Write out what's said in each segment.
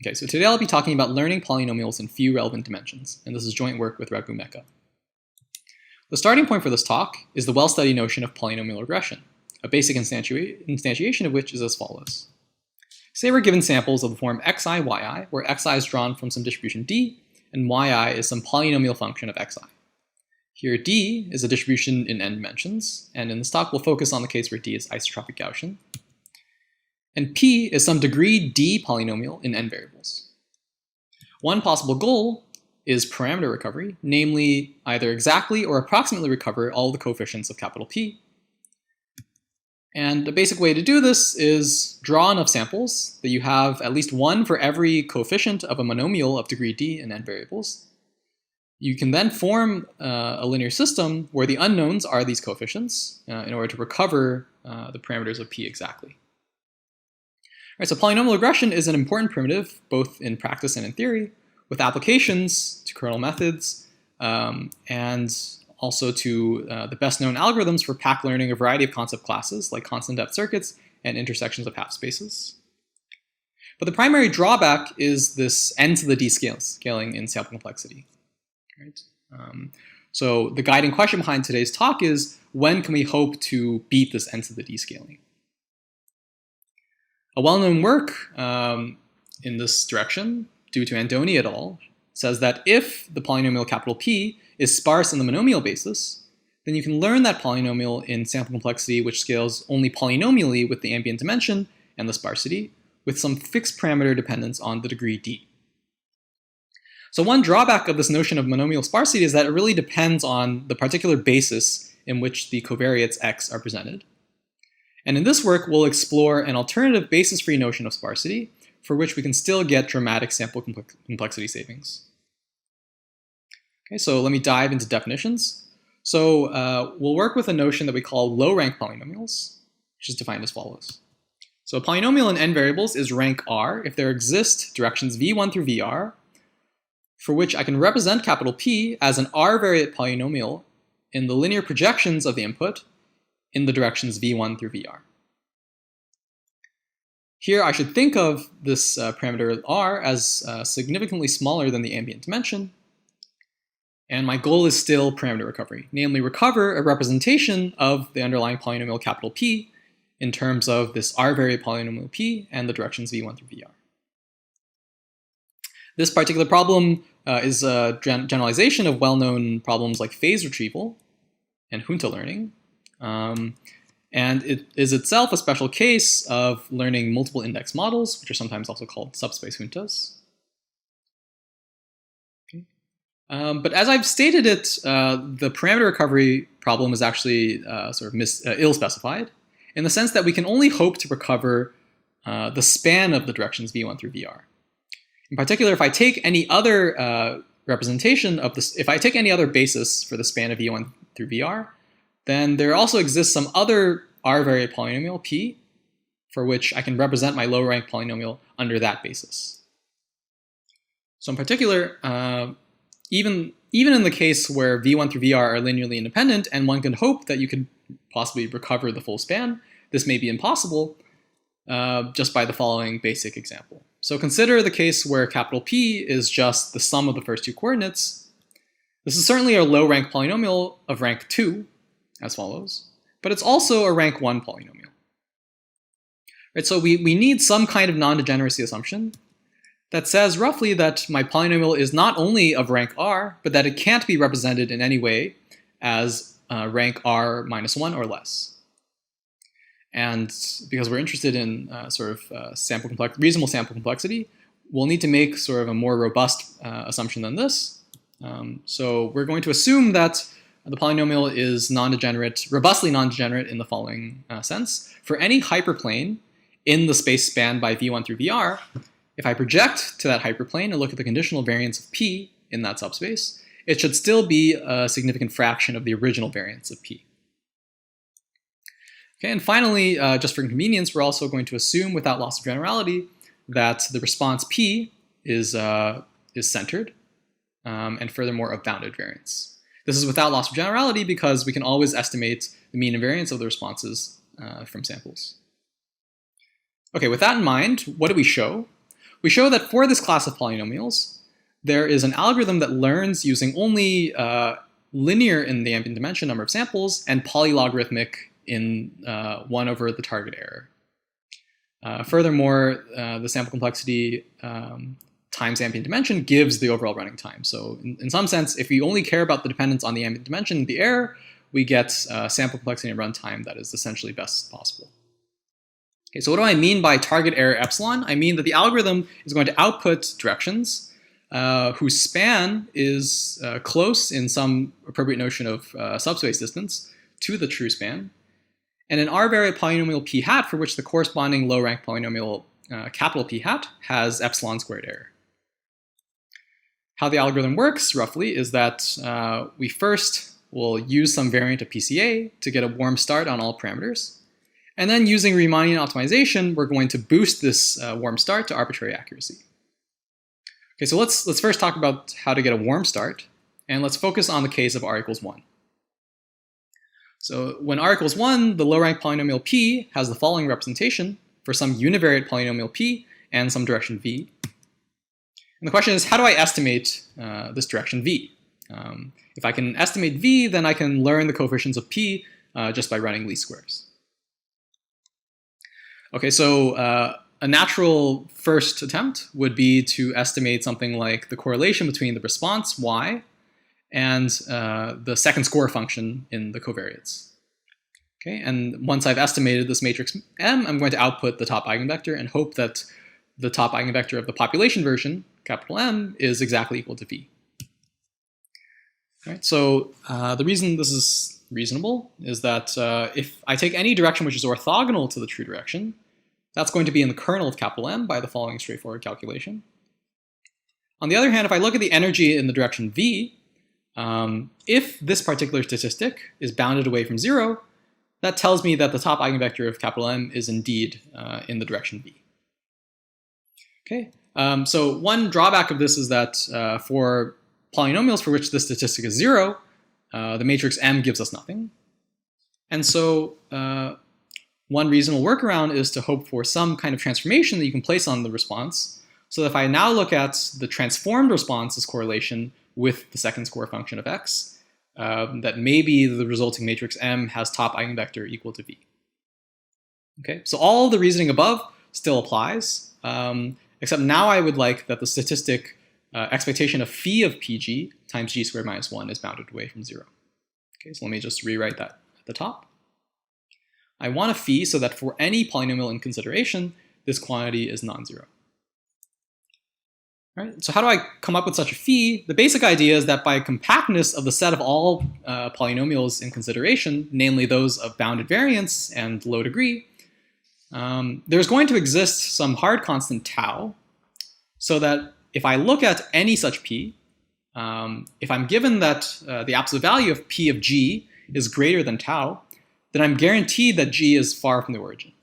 Okay, so today I'll be talking about learning polynomials in few relevant dimensions, and this is joint work with Raghu Meka. The starting point for this talk is the well-studied notion of polynomial regression, a basic instantiation of which is as follows. Say we're given samples of the form xi, yi, where xi is drawn from some distribution d, and yi is some polynomial function of xi. Here d is a distribution in n dimensions, and in this talk we'll focus on the case where d is isotropic Gaussian. And p is some degree d polynomial in n variables. One possible goal is parameter recovery, namely either exactly or approximately recover all the coefficients of capital P. And a basic way to do this is draw enough samples that you have at least one for every coefficient of a monomial of degree d in n variables. You can then form a linear system where the unknowns are these coefficients in order to recover the parameters of P exactly. All right, so polynomial regression is an important primitive, both in practice and in theory, with applications to kernel methods and also to the best known algorithms for pack learning a variety of concept classes like constant depth circuits and intersections of half spaces. But the primary drawback is this n to the d scaling in sample complexity. Right? So the guiding question behind today's talk is, when can we hope to beat this n to the d scaling? A well-known work in this direction, due to Andoni et al., says that if the polynomial capital P is sparse in the monomial basis, then you can learn that polynomial in sample complexity which scales only polynomially with the ambient dimension and the sparsity, with some fixed parameter dependence on the degree d. So one drawback of this notion of monomial sparsity is that it really depends on the particular basis in which the covariates x are presented. And in this work, we'll explore an alternative basis-free notion of sparsity for which we can still get dramatic sample complexity savings. Okay, so let me dive into definitions. So we'll work with a notion that we call low-rank polynomials, which is defined as follows. So a polynomial in n variables is rank r if there exist directions v1 through vr, for which I can represent capital P as an r-variate polynomial in the linear projections of the input in the directions v1 through vr. Here I should think of this parameter r as significantly smaller than the ambient dimension, and my goal is still parameter recovery, namely recover a representation of the underlying polynomial capital P in terms of this r-variate polynomial P and the directions v1 through vr. This particular problem is a generalization of well-known problems like phase retrieval and junta learning. And it is itself a special case of learning multiple index models, which are sometimes also called subspace juntas. Okay. But as I've stated it, the parameter recovery problem is actually sort of ill-specified in the sense that we can only hope to recover the span of the directions v1 through vr. In particular, if I take any other representation of this, if I take any other basis for the span of v1 through vr, then there also exists some other r-variate polynomial P for which I can represent my low-rank polynomial under that basis. So in particular, even in the case where v1 through vr are linearly independent and one can hope that you could possibly recover the full span, this may be impossible just by the following basic example. So consider the case where capital P is just the sum of the first two coordinates. This is certainly a low-rank polynomial of rank 2, as follows, but it's also a rank 1 polynomial. Right, so we need some kind of non-degeneracy assumption that says roughly that my polynomial is not only of rank r, but that it can't be represented in any way as rank r minus 1 or less. And because we're interested in reasonable sample complexity, we'll need to make sort of a more robust assumption than this. So we're going to assume that the polynomial is non-degenerate, robustly non-degenerate in the following sense. For any hyperplane in the space spanned by v1 through vr, if I project to that hyperplane and look at the conditional variance of P in that subspace, it should still be a significant fraction of the original variance of P. Okay, and finally, just for convenience, we're also going to assume without loss of generality that the response P is centered and furthermore of bounded variance. This is without loss of generality because we can always estimate the mean and variance of the responses from samples. Okay, with that in mind, what do we show? we show that for this class of polynomials, there is an algorithm that learns using only linear in the ambient dimension number of samples and polylogarithmic in 1 over the target error. Furthermore, the sample complexity times ambient dimension gives the overall running time. So in some sense, if we only care about the dependence on the ambient dimension, the error, we get sample complexity and runtime that is essentially best possible. Okay, so what do I mean by target error epsilon? I mean that the algorithm is going to output directions whose span is close in some appropriate notion of subspace distance to the true span. And an R-varied polynomial p hat for which the corresponding low-rank polynomial capital P hat has epsilon squared error. How the algorithm works, roughly, is that we first will use some variant of PCA to get a warm start on all parameters. And then using Riemannian optimization, we're going to boost this warm start to arbitrary accuracy. Okay, so let's first talk about how to get a warm start. And let's focus on the case of r equals 1. So when r equals 1, the low-rank polynomial p has the following representation for some univariate polynomial p and some direction v. And the question is, how do I estimate this direction v? If I can estimate v, then I can learn the coefficients of p just by running least squares. Okay, so a natural first attempt would be to estimate something like the correlation between the response y and the second score function in the covariates. Okay, and once I've estimated this matrix M, I'm going to output the top eigenvector and hope that the top eigenvector of the population version, capital M, is exactly equal to V. All right, so the reason this is reasonable is that if I take any direction which is orthogonal to the true direction, that's going to be in the kernel of capital M by the following straightforward calculation. On the other hand, if I look at the energy in the direction V, if this particular statistic is bounded away from 0, that tells me that the top eigenvector of capital M is indeed in the direction V. Okay, so one drawback of this is that for polynomials for which the statistic is 0, the matrix M gives us nothing. And so one reasonable workaround is to hope for some kind of transformation that you can place on the response. So if I now look at the transformed response's correlation with the second score function of x, that maybe the resulting matrix M has top eigenvector equal to V. Okay, so all the reasoning above still applies, except now I would like that the statistic expectation of phi of pg times g squared minus 1 is bounded away from 0. Okay, so let me just rewrite that at the top. I want a phi so that for any polynomial in consideration, this quantity is non-zero. Right? So how do I come up with such a phi? The basic idea is that by compactness of the set of all polynomials in consideration, namely those of bounded variance and low degree, there's going to exist some hard constant tau, so that if I look at any such p, if I'm given that the absolute value of p of g is greater than tau, then I'm guaranteed that g is far from the origin.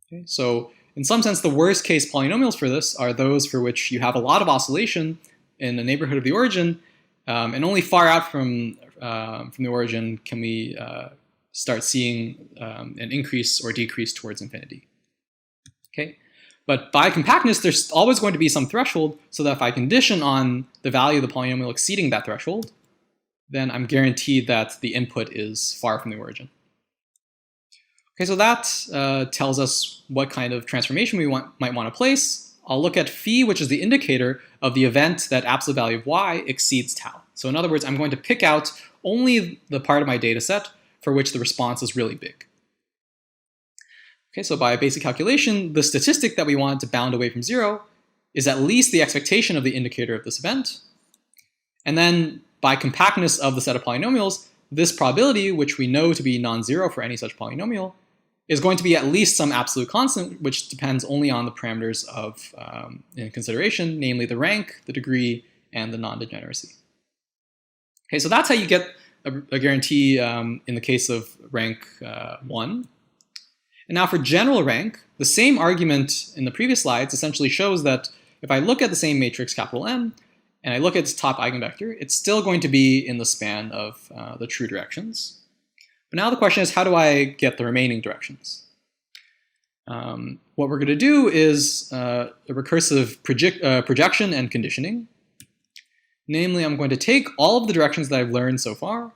Okay? So in some sense, the worst case polynomials for this are those for which you have a lot of oscillation in the neighborhood of the origin, and only far out from the origin can we start seeing an increase or decrease towards infinity. Okay? But by compactness, there's always going to be some threshold, so that if I condition on the value of the polynomial exceeding that threshold, then I'm guaranteed that the input is far from the origin. Okay, so that tells us what kind of transformation we might want to place. I'll look at phi, which is the indicator of the event that absolute value of y exceeds tau. So in other words, I'm going to pick out only the part of my data set for which the response is really big. Okay, so by basic calculation, the statistic that we want to bound away from 0 is at least the expectation of the indicator of this event. And then by compactness of the set of polynomials, this probability, which we know to be non-zero for any such polynomial, is going to be at least some absolute constant, which depends only on the parameters of in consideration, namely the rank, the degree, and the non-degeneracy. Okay, so that's how you get a guarantee in the case of rank 1. And now for general rank, the same argument in the previous slides essentially shows that if I look at the same matrix capital M, and I look at its top eigenvector, it's still going to be in the span of the true directions. But now the question is, how do I get the remaining directions? What we're going to do is a recursive projection and conditioning. Namely, I'm going to take all of the directions that I've learned so far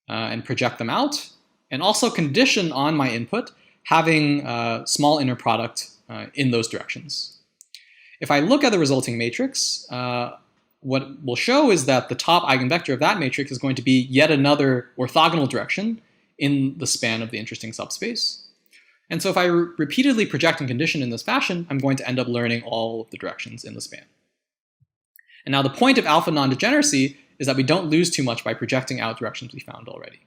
and project them out, and also condition on my input having a small inner product in those directions. If I look at the resulting matrix, what we'll show is that the top eigenvector of that matrix is going to be yet another orthogonal direction in the span of the interesting subspace. And so if I repeatedly project and condition in this fashion, I'm going to end up learning all of the directions in the span. And now the point of alpha non-degeneracy is that we don't lose too much by projecting out directions we found already.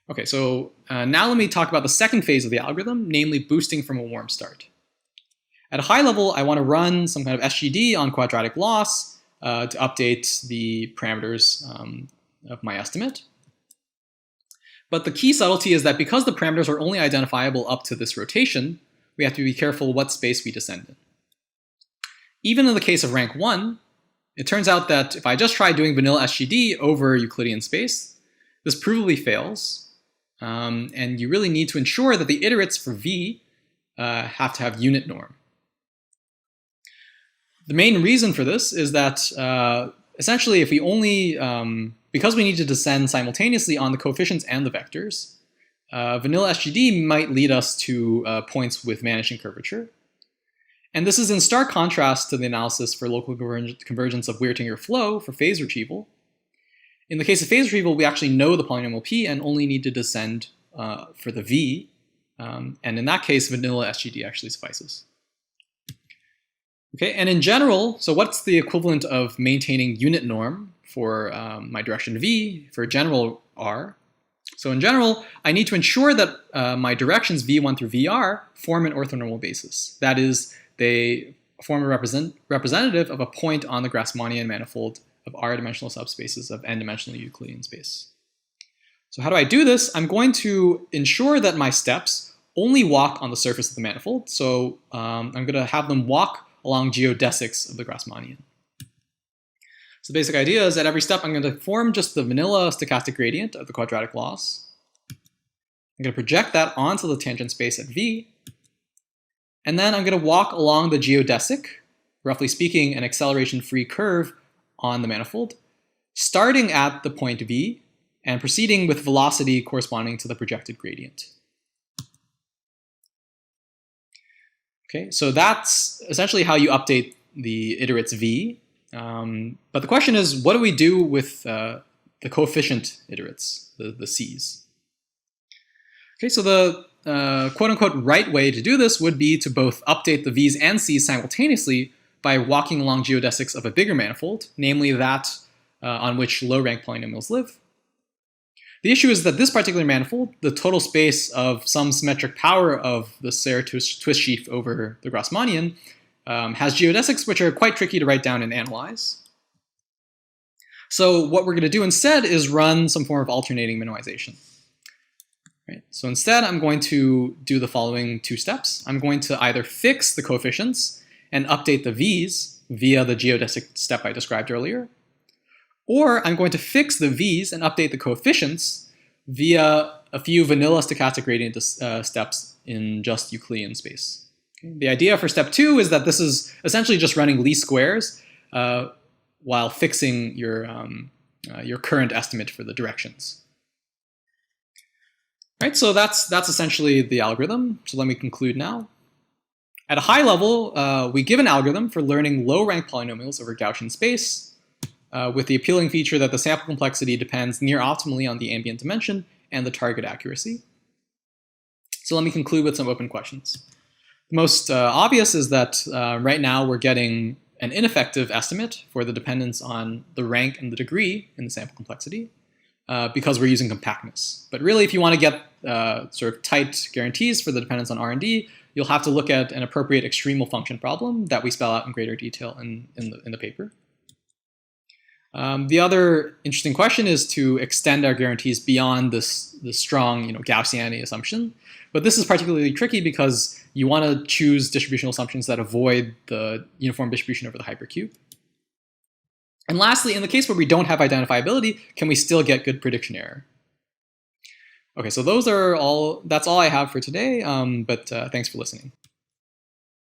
Okay, so now let me talk about the second phase of the algorithm, namely boosting from a warm start. At a high level, I want to run some kind of SGD on quadratic loss to update the parameters of my estimate. But the key subtlety is that because the parameters are only identifiable up to this rotation, we have to be careful what space we descend in. Even in the case of rank 1, it turns out that if I just try doing vanilla SGD over Euclidean space, this provably fails. And you really need to ensure that the iterates for V have to have unit norm. The main reason for this is that essentially if we only, because we need to descend simultaneously on the coefficients and the vectors, vanilla SGD might lead us to points with vanishing curvature. And this is in stark contrast to the analysis for local convergence of Wirtinger flow for phase retrieval. In the case of phase retrieval, we actually know the polynomial P and only need to descend for the V. And in that case, vanilla SGD actually suffices. Okay, and in general, so what's the equivalent of maintaining unit norm for my direction V for general R? So in general, I need to ensure that my directions V1 through VR form an orthonormal basis. That is, they form a representative of a point on the Grassmannian manifold of R-dimensional subspaces of n-dimensional Euclidean space. So how do I do this? I'm going to ensure that my steps only walk on the surface of the manifold. So I'm going to have them walk along geodesics of the Grassmannian. So the basic idea is at every step I'm going to form just the vanilla stochastic gradient of the quadratic loss. I'm going to project that onto the tangent space at V. And then I'm going to walk along the geodesic, roughly speaking, an acceleration-free curve on the manifold, starting at the point V and proceeding with velocity corresponding to the projected gradient. Okay, so that's essentially how you update the iterates V. But the question is, what do we do with the coefficient iterates, the C's? Okay, so the quote-unquote right way to do this would be to both update the V's and C's simultaneously by walking along geodesics of a bigger manifold, namely that on which low-rank polynomials live. The issue is that this particular manifold, the total space of some symmetric power of the Serre twist sheaf over the Grassmannian, has geodesics which are quite tricky to write down and analyze. So what we're going to do instead is run some form of alternating minimization. Right? So instead, I'm going to do the following two steps. I'm going to either fix the coefficients and update the V's via the geodesic step I described earlier, or I'm going to fix the V's and update the coefficients via a few vanilla stochastic gradient steps in just Euclidean space. Okay? The idea for step 2 is that this is essentially just running least squares while fixing your current estimate for the directions. Right, so that's essentially the algorithm. So let me conclude now. At a high level, we give an algorithm for learning low-rank polynomials over Gaussian space with the appealing feature that the sample complexity depends near optimally on the ambient dimension and the target accuracy. So let me conclude with some open questions. The most obvious is that right now we're getting an ineffective estimate for the dependence on the rank and the degree in the sample complexity. Because we're using compactness. But really, if you want to get sort of tight guarantees for the dependence on R&D, you'll have to look at an appropriate extremal function problem that we spell out in greater detail in the paper. The other interesting question is to extend our guarantees beyond this strong Gaussianity assumption. But this is particularly tricky because you want to choose distributional assumptions that avoid the uniform distribution over the hypercube. And lastly, in the case where we don't have identifiability, can we still get good prediction error? Okay, so that's all I have for today, but thanks for listening.